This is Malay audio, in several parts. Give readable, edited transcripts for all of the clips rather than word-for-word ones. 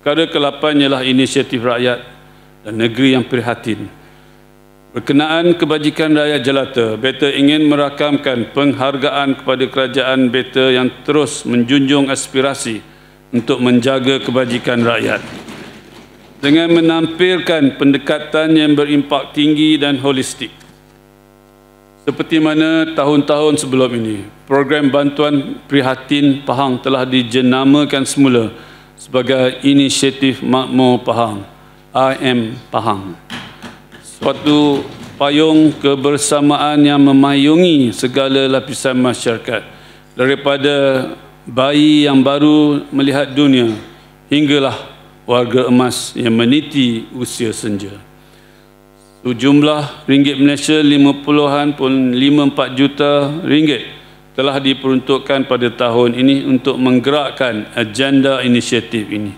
Perkara ke-8 ialah inisiatif rakyat dan negeri yang prihatin. Berkenaan kebajikan rakyat jelata, Beta ingin merakamkan penghargaan kepada kerajaan Beta yang terus menjunjung aspirasi untuk menjaga kebajikan rakyat dengan menampilkan pendekatan yang berimpak tinggi dan holistik. Seperti mana tahun-tahun sebelum ini, program bantuan prihatin Pahang telah dijenamakan semula sebagai Inisiatif Makmur Pahang, IM Pahang. Suatu payung kebersamaan yang memayungi segala lapisan masyarakat, daripada bayi yang baru melihat dunia hinggalah warga emas yang meniti usia senja. Sejumlah ringgit Malaysia 50.54 juta ringgit telah diperuntukkan pada tahun ini untuk menggerakkan agenda inisiatif ini.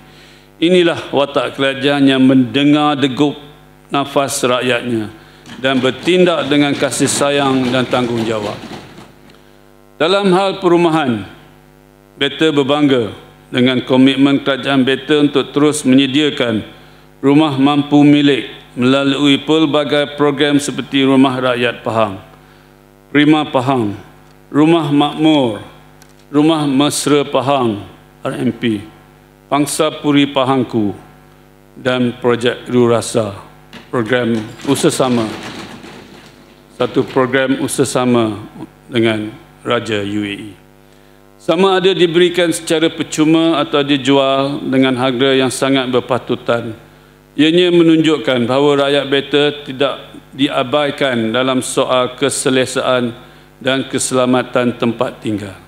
Inilah watak kerajaan yang mendengar degup nafas rakyatnya dan bertindak dengan kasih sayang dan tanggungjawab. Dalam hal perumahan, Beta berbangga dengan komitmen kerajaan Beta untuk terus menyediakan rumah mampu milik melalui pelbagai program seperti Rumah Rakyat Pahang, Prima Pahang, Rumah Makmur, Rumah Mesra Pahang, RMP, Pangsa Puri Pahangku, dan Projek Rurasa. Program usaha sama, satu program usaha sama dengan Raja UAE. Sama ada diberikan secara percuma atau dijual dengan harga yang sangat berpatutan. Ianya menunjukkan bahawa rakyat Beta tidak diabaikan dalam soal keselesaan dan keselamatan tempat tinggal.